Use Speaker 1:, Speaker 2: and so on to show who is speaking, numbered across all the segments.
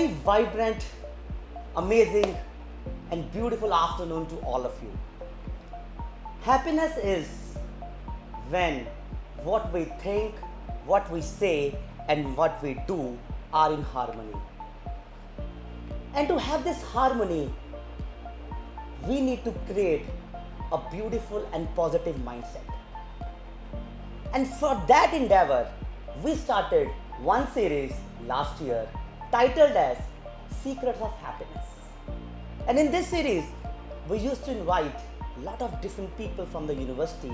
Speaker 1: very vibrant, amazing and beautiful afternoon to all of you. Happiness is when what we think, what we say and what we do are in harmony. And to have this harmony, we need to create a beautiful and positive mindset. And for that endeavor, we started one series last year titled as Secrets of Happiness. And in this series, we used to invite a lot of different people from the university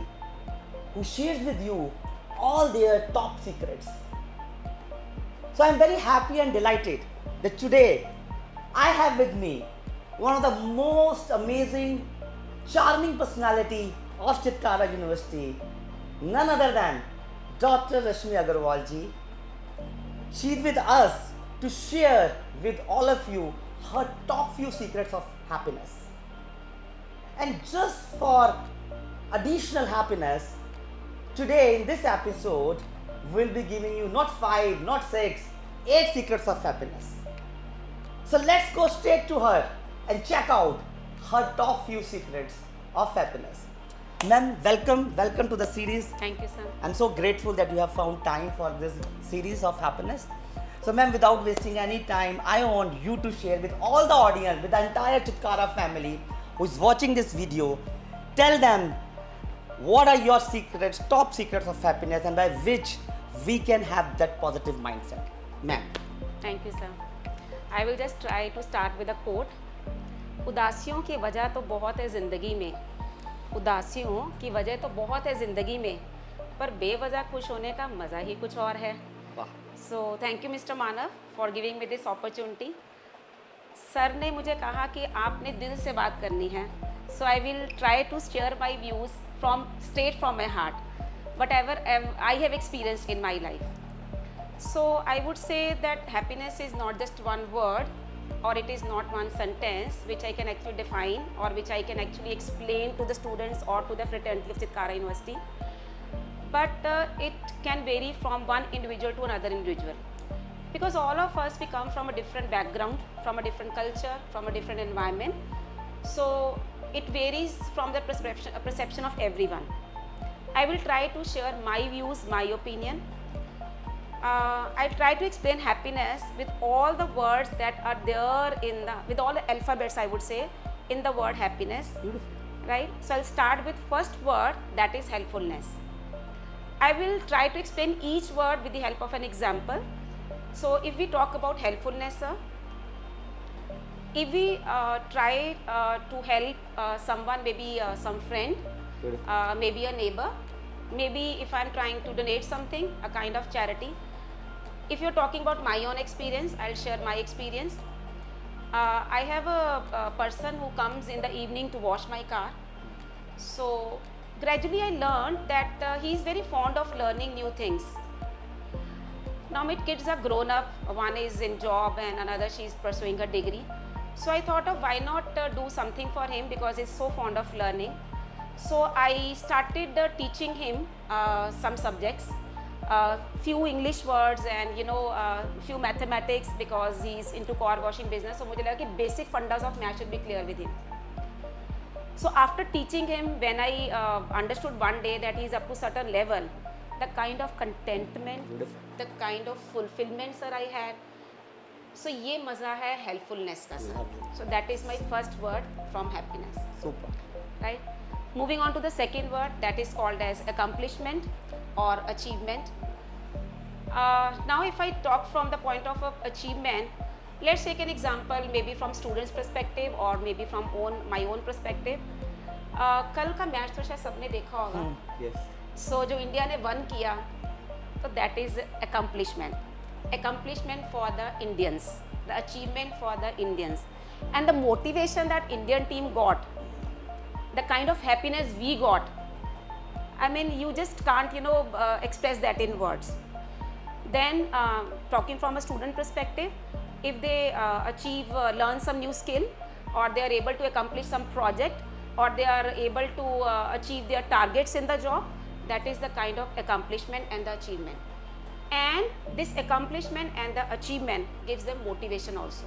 Speaker 1: who shares with you all their top secrets. So I'm very happy and delighted that today I have with me one of the most amazing, charming personality of Chitkara University, none other than Dr. Rashmi Aggarwal ji. She is with us to share with all of you her top few secrets of happiness. And just for additional happiness, today in this episode, we'll be giving you not 5, not 6, 8 secrets of happiness. So let's go straight to her and check out her top few secrets of happiness. Ma'am, welcome to the series.
Speaker 2: Thank you, sir.
Speaker 1: I'm so grateful that you have found time for this series of happiness. So ma'am, without wasting any time, I want you to share with all the audience, with the entire Chitkara family who is watching this video, tell them what are your secrets, top secrets of happiness and by which we can have that positive mindset. Ma'am.
Speaker 2: Thank you, sir. I will just try to start with a quote. उदासियों की वजह तो बहुत है ज़िंदगी में, उदासियों की वजह तो बहुत है ज़िंदगी में, पर बेवजह खुश होने का मज़ा ही कुछ और है. So thank you Mr. Manav for giving me this opportunity. Sir ने मुझे कहा कि आपने दिल से बात करनी है. So I will try to share my views straight from my heart, whatever I have experienced in my life. So I would say that happiness is not just one word, or it is not one sentence which I can actually define or which I can actually explain to the students or to the fraternity of Chitkara University. But it can vary from one individual to another individual. Because all of us, we come from a different background, from a different culture, from a different environment. So it varies from the perception of everyone. I will try to share my views, my opinion. I try to explain happiness with all the words that are there with all the alphabets, I would say, in the word happiness.
Speaker 1: Beautiful.
Speaker 2: Right? So I'll start with first word, that is helpfulness. I will try to explain each word with the help of an example. So if we talk about helpfulness, sir, if we try to help someone, maybe some friend, maybe a neighbor, maybe if I'm trying to donate something, a kind of charity. If you're talking about my own experience, I'll share my experience. I have a person who comes in the evening to wash my car. So gradually I learned that he is very fond of learning new things. Now my kids are grown up, one is in job and another she is pursuing her degree. So I thought of why not do something for him because he's so fond of learning. So I started teaching him some subjects, few English words and few mathematics because he's into car washing business. So मुझे लगा कि basic fundas of math should be clear with him. So after teaching him, when I understood one day that he's up to certain level, the kind of contentment, the kind of fulfillment sir I had. So ये मज़ा है helpfulness का sir. So that is my first word from happiness.
Speaker 1: Super.
Speaker 2: Right. Moving on to the second word, that is called as accomplishment or achievement. Now if I talk from the point of achievement, let's take an example maybe from students perspective or maybe from my own perspective. कल का match तो शायद सबने देखा होगा.
Speaker 1: Yes.
Speaker 2: So जो India ने won किया, तो that is accomplishment. Accomplishment for the Indians, the achievement for the Indians, and the motivation that Indian team got, the kind of happiness we got. I mean, you just can't express that in words. Then talking from a student perspective, if they learn some new skill, or they are able to accomplish some project, or they are able to achieve their targets in the job, that is the kind of accomplishment and the achievement. And This accomplishment and the achievement gives them motivation also.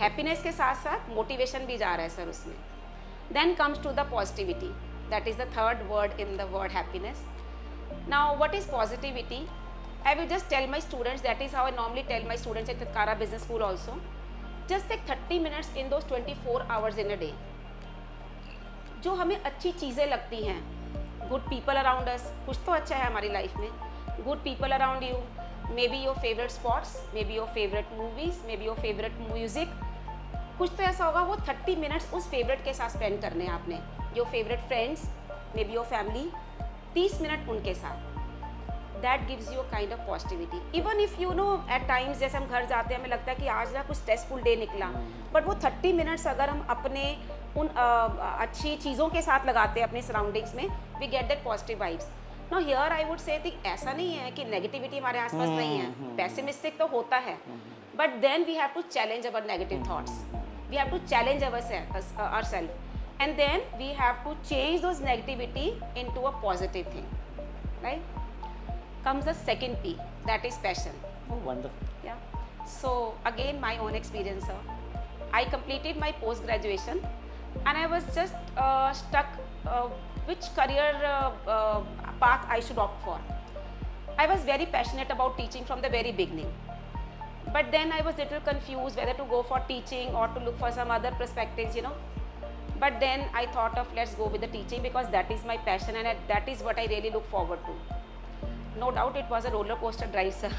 Speaker 2: Happiness के साथ साथ motivation भी जा रहा है sir उसमें. Then comes to the positivity. That is the third word in the word happiness. Now, what is positivity? I will just tell my students, that is how I normally tell my students at Chitkara Business School also. Just take 30 minutes in those 24 hours in a day. जो हमें अच्छी चीज़ें लगती हैं, good people around us, कुछ तो अच्छा है हमारी लाइफ में, good people around you, maybe your favorite sports, maybe your favorite movies, maybe your favorite music, कुछ तो ऐसा होगा वो 30 minutes उस favorite के साथ spend करने हैं आपने. Your favorite friends, maybe your family, 30 minute उनके साथ. That gives you a kind of positivity. Even if you know at times जैसे हम घर जाते हैं हमें लगता है कि आज ना कुछ stressful day निकला, but वो 30 minutes अगर हम अपने उन अच्छी चीज़ों के साथ लगाते हैं अपने surroundings में, we get that positive vibes. Now here I would say कि ऐसा नहीं है कि negativity हमारे आसपास नहीं है, pessimistic तो होता है, but then we have to challenge our negative thoughts. We have to challenge ourselves, and then we have to change those negativity into a positive thing, right? Comes the second P, that is passion.
Speaker 1: Oh, wonderful.
Speaker 2: Yeah. So again, my own experience, sir. I completed my post graduation, and I was just stuck which career path I should opt for. I was very passionate about teaching from the very beginning, but then I was little confused whether to go for teaching or to look for some other perspectives, you know. But then I thought of let's go with the teaching because that is my passion and that is what I really look forward to. No doubt it was a roller coaster drive, sir.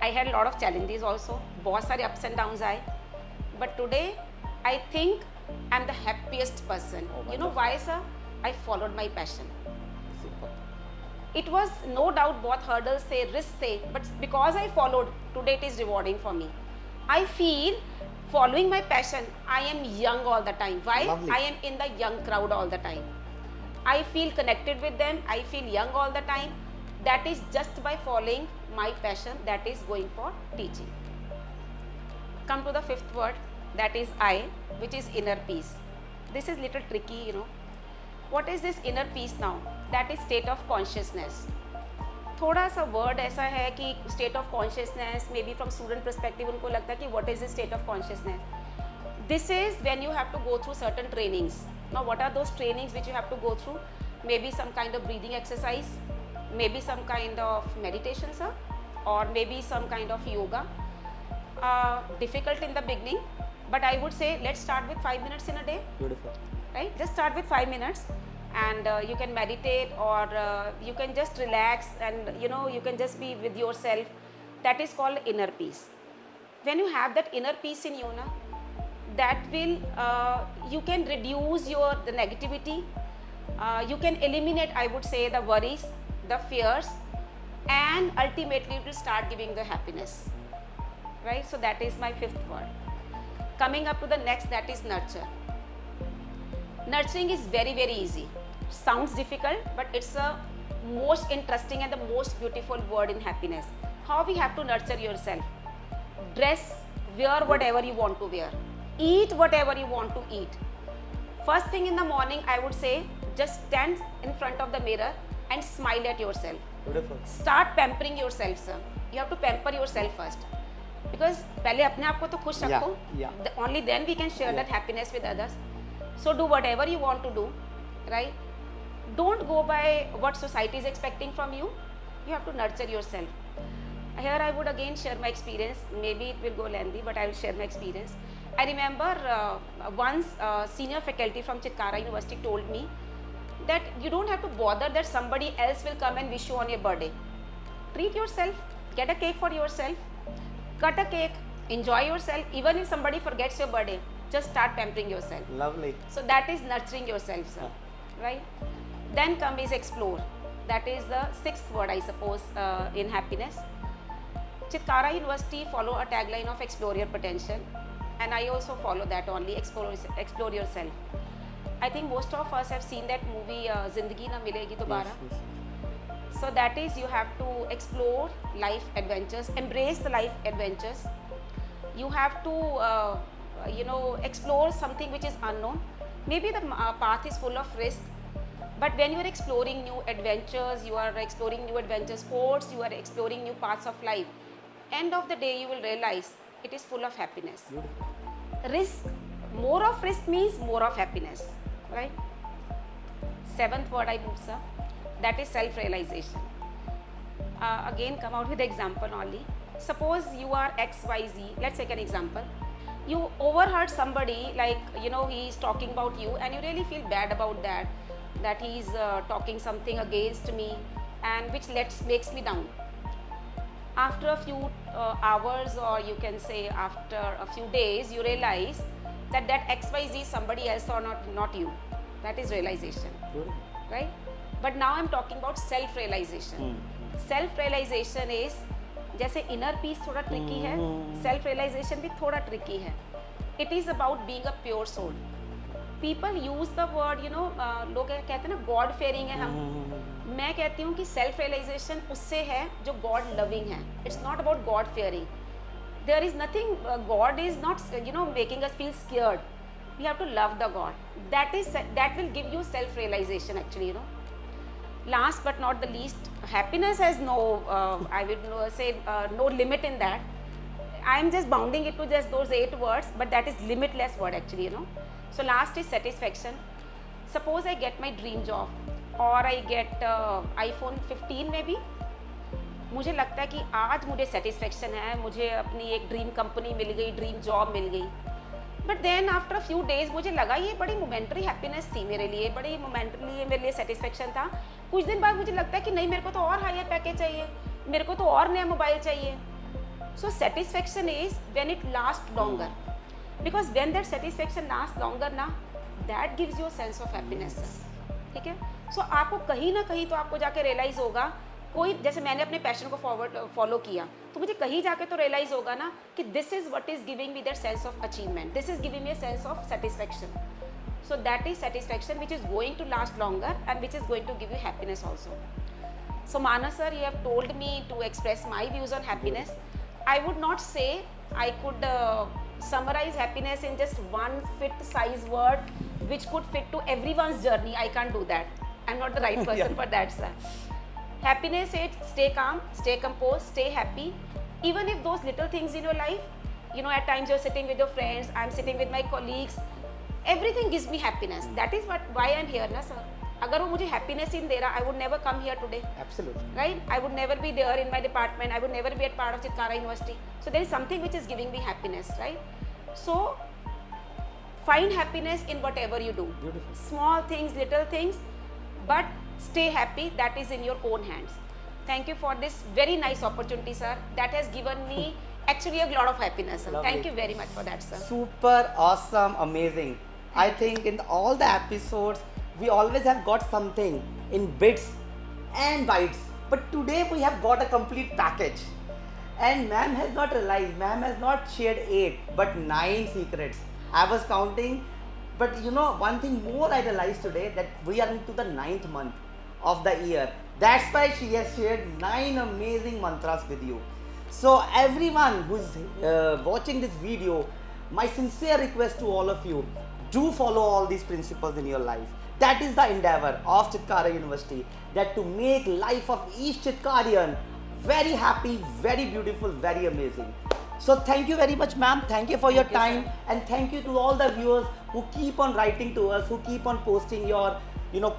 Speaker 2: I had a lot of challenges also, बहुत सारे ups and downs आए, but today I think I'm the happiest person. You know why, sir? I followed my passion. It was no doubt बहुत hurdles थे, risks थे, but because I followed, today it is rewarding for me. I feel following my passion, I am young all the time. Why?
Speaker 1: Lovely.
Speaker 2: I am in the young crowd all the time. I feel connected with them. I feel young all the time. That is just by following my passion, that is going for teaching. Come to the fifth word, that is I, which is inner peace. This is little tricky, you know. What is this inner peace now? That is state of consciousness. थोड़ा सा word ऐसा है कि state of consciousness, maybe from student perspective उनको लगता है कि what is the state of consciousness? This is when you have to go through certain trainings. Now what are those trainings which you have to go through? Maybe some kind of breathing exercise, maybe some kind of meditation, sir, or maybe some kind of yoga. Difficult in the beginning, but I would say let's start with 5 minutes in a day.
Speaker 1: Beautiful.
Speaker 2: Right? Just start with 5 minutes, and you can meditate, or you can just relax, and you know you can just be with yourself. That is called inner peace. When you have that inner peace in you, na, that will you can reduce the negativity. You can eliminate, I would say, the worries, the fears, and ultimately it will start giving the happiness, right? So that is my fifth word. Coming up to the next, that is nurture. Nurturing is very, very easy. Sounds difficult, but it's the most interesting and the most beautiful word in happiness. How we have to nurture yourself? Dress, wear whatever you want to wear, eat whatever you want to eat. First thing in the morning, I would say, just stand in front of the mirror and smile at yourself.
Speaker 1: Beautiful.
Speaker 2: Start pampering yourself, sir. You have to pamper yourself first, because पहले अपने आप को तो खुश रखो. Only then we can share that happiness with others. So do whatever you want to do, right? Don't go by what society is expecting from you. You have to nurture yourself. Here I would again share my experience. Maybe it will go lengthy, but I will share my experience. I remember once senior faculty from Chitkara University told me that you don't have to bother that somebody else will come and wish you on your birthday. Treat yourself, get a cake for yourself, cut a cake, enjoy yourself. Even if somebody forgets your birthday, just start pampering yourself.
Speaker 1: Lovely.
Speaker 2: So that is nurturing yourself, sir, right? Then come is explore. That is the sixth word, I suppose, in happiness. Chitkara University follow a tagline of explore your potential, and I also follow that only, explore yourself. I think most of us have seen that movie Zindagi Na Milegi Dobara.
Speaker 1: Yes.
Speaker 2: So that is, you have to explore life adventures, embrace the life adventures. You have to explore something which is unknown. Maybe the path is full of risk, But when you are exploring new adventures, sports, you are exploring new paths of life, end of the day you will realize it is full of happiness. Risk, more of risk means more of happiness, right? Seventh word I move, sir, that is self-realization. Again, come out with the example only. Suppose you are XYZ, let's take an example. You overheard somebody, like, he is talking about you and you really feel bad about that he is talking something against me, and which makes me down. After a few hours, or you can say after a few days, you realize that XYZ is somebody else or not you. That is realization, right? But now I'm talking about self-realization. Self-realization is, जैसे inner peace थोड़ा tricky है, self-realization भी थोड़ा tricky है. It is about being a pure soul. People use the word, लोग कहते हैं ना God fearing है हम. मैं कहती हूँ कि self-realization उससे है जो God loving है. It's not about God fearing. There is nothing. God is not, making us feel scared. We have to love the God. That will give you self-realization actually, Last but not the least, happiness has no, I would say, no limit in that. I am just bounding it to just those 8 words, but that is limitless word actually, So last is satisfaction. Suppose I get my dream job or I get iPhone 15 maybe. मुझे लगता है कि आज मुझे satisfaction है, मुझे अपनी एक ड्रीम कंपनी मिल गई, ड्रीम जॉब मिल गई. But then after a few days मुझे लगा ये बड़ी मोमेंटरी हैप्पीनेस थी मेरे लिए, बड़ी मोमेंटरी मेरे लिए सेटिस्फेक्शन था. कुछ दिन बाद मुझे लगता है कि नहीं, मेरे को तो और हायर पैकेज चाहिए, मेरे को तो और नया मोबाइल चाहिए. So satisfaction is when it last longer, because when that satisfaction last longer ना, that gives you a sense of happiness. ठीक है. सो आपको कहीं ना कहीं तो आपको जाके रियलाइज होगा, कोई जैसे मैंने अपने पैशन को फॉलो किया, तो मुझे कहीं जाके तो रियलाइज होगा ना कि this is what is giving me that sense of achievement, this is giving me a sense of satisfaction. So that is satisfaction which is going to last longer and which is going to give you happiness also. So Manas sir, you have told me to express my views on happiness. I would not say I could summarize happiness in just one fit size word which could fit to everyone's journey. I can't do that. I'm not the right person for that, sir. Happiness is stay calm, stay composed, stay happy. Even if those little things in your life, at times you're sitting with your friends, I'm sitting with my colleagues, everything gives me happiness. That is why I'm here, na sir. अगर वो मुझे happiness in दे रहा, I would never come here today.
Speaker 1: Absolutely.
Speaker 2: Right? I would never be there in my department. I would never be a part of Chitkara University. So there is something which is giving me happiness, right? So find happiness in whatever you do.
Speaker 1: Beautiful.
Speaker 2: Small things, little things, but stay happy. That is in your own hands. Thank you for this very nice opportunity, sir. That has given me actually a lot of happiness, sir.
Speaker 1: Lovely.
Speaker 2: Thank you very much for that, sir.
Speaker 1: Super awesome, amazing. I think in all the episodes we always have got something in bits and bytes, but today we have got a complete package. And ma'am has not realized, ma'am has not shared 8 but 9 secrets. I was counting, but one thing more I realized today, that we are into the 9th month of the year. That's why she has shared 9 amazing mantras with you. So everyone who's watching this video, my sincere request to all of you, do follow all these principles in your life. That is the endeavor of Chitkara University, that to make life of each Chitkarian very happy, very beautiful, very amazing. So thank you very much, ma'am. Thank you for your time, and thank you to all the viewers who keep on writing to us, who keep on posting your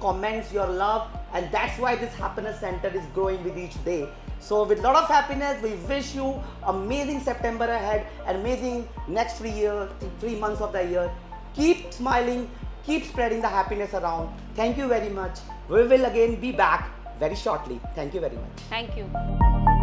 Speaker 1: comments, your love, and that's why this happiness center is growing with each day. So with lot of happiness, we wish you amazing September ahead, and amazing next 3 months of the year. Keep smiling, keep spreading the happiness around. Thank you very much. We will again be back very shortly. Thank you very much.
Speaker 2: Thank you.